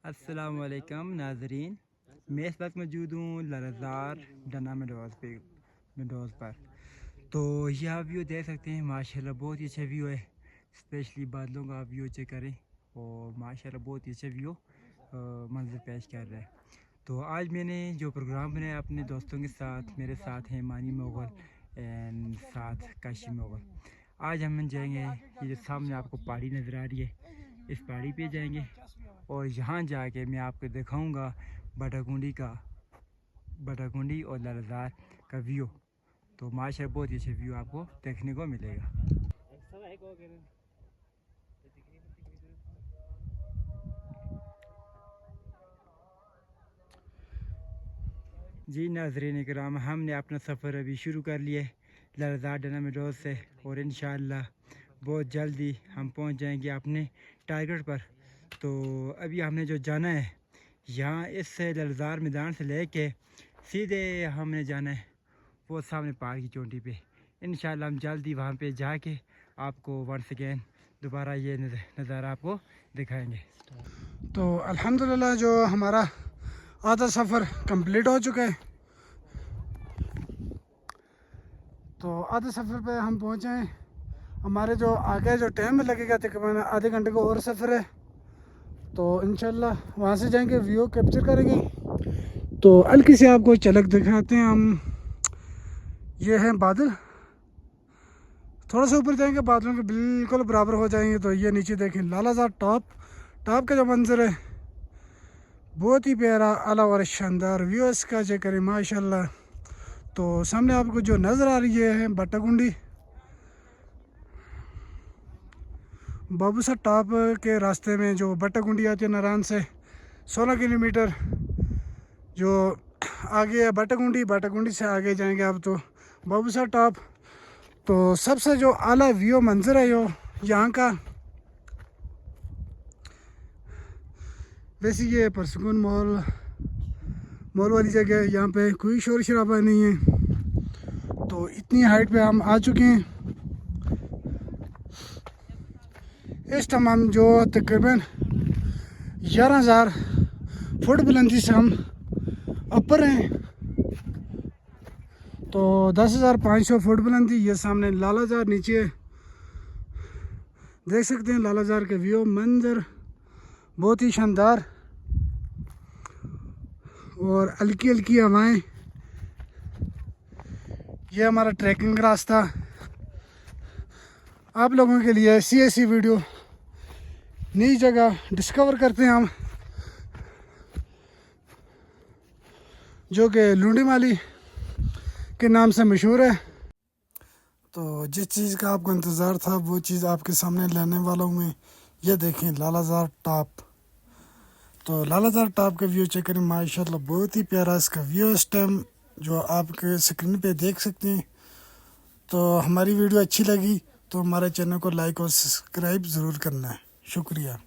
अस्सलाम वालेकुम नाजरीन, मैं इस वक्त मौजूद हूँ लालजार डना मेडोज़ पर। तो यह आप व्यू देख सकते हैं, माशाल्लाह बहुत ही अच्छा व्यू है। स्पेशली बादलों का आप व्यू चेक करें और माशाल्लाह बहुत ही अच्छा व्यू मंजर पेश कर रहा है। तो आज मैंने जो प्रोग्राम बनाया अपने दोस्तों के साथ, मेरे साथ हैं मानी मोगल एंड साथ काशी मोगल। आज हम जाएंगे, ये जो सामने आपको पहाड़ी नज़र आ रही है, इस पहाड़ी पे जाएंगे और यहाँ जाके मैं आपको दिखाऊंगा बटाकुंडी और लालजार का व्यू। तो माशाल्लाह बहुत ही अच्छा व्यू आपको देखने को मिलेगा। जी नाज़रीन इकराम, हमने अपना सफ़र अभी शुरू कर लिया है लालजार डना मेडोज़ से और इंशाअल्लाह बहुत जल्दी हम पहुंच जाएंगे अपने टारगेट पर। तो अभी हमने जो जाना है यहाँ इस लालजार मैदान से लेके सीधे हमने जाना है वो सामने पहाड़ की चोटी पे। इंशाअल्लाह हम जल्दी वहाँ पे जाके आपको वंस अगेन दोबारा ये नज़ारा आपको दिखाएंगे। तो अल्हम्दुलिल्लाह जो हमारा आधा सफ़र कंप्लीट हो चुका है। तो आधे सफ़र पे हम पहुँचे हैं। हमारे जो आगे जो टाइम लगेगा तकरीबन आधे घंटे का और सफ़र है। तो इंशाल्लाह वहाँ से जाएंगे, व्यू कैप्चर करेंगे। तो हल्की से आपको झलक दिखाते हैं हम। ये हैं बादल, थोड़ा सा ऊपर जाएंगे बादलों के बिल्कुल बराबर हो जाएंगे। तो ये नीचे देखें लालजार टॉप का जो मंजर है बहुत ही प्यारा, आला और शानदार व्यू इसका चेक करें माशाल्लाह। तो सामने आपको जो नज़र आ रही है बटाकुंडी, बाबूसा टॉप के रास्ते में जो बटाकुंडी आती है नारायण से 16 किलोमीटर जो आगे है बटाकुंडी से आगे जाएंगे आप तो बाबूसा टॉप। तो सबसे जो आला व्यू मंजर है यो यहाँ का। वैसे ये परसुकून मॉल वाली जगह है, यहाँ पे कोई शोर शराबा नहीं है। तो इतनी हाइट पे हम आ चुके हैं। इस टाइम हम जो तकरीबन 11,000 फुट बुलंदी से हम ऊपर हैं। तो 10,500 फुट बुलंदी ये सामने लालजार नीचे देख सकते हैं। लालजार के व्यू मंजर बहुत ही शानदार और हल्की हल्की हवाएं। ये हमारा ट्रैकिंग रास्ता आप लोगों के लिए ऐसी वीडियो, नई जगह डिस्कवर करते हैं हम, जो कि लुंडी माली के नाम से मशहूर है। तो जिस चीज़ का आपको इंतज़ार था वो चीज़ आपके सामने लाने वाला हूँ मैं। ये देखें लालजार टॉप। तो लालजार टॉप का व्यू चेक करें माशाल्लाह बहुत ही प्यारा इसका व्यू इस टाइम जो आपके स्क्रीन पे देख सकते हैं। तो हमारी वीडियो अच्छी लगी तो हमारे चैनल को लाइक और सब्सक्राइब ज़रूर करना है। शुक्रिया।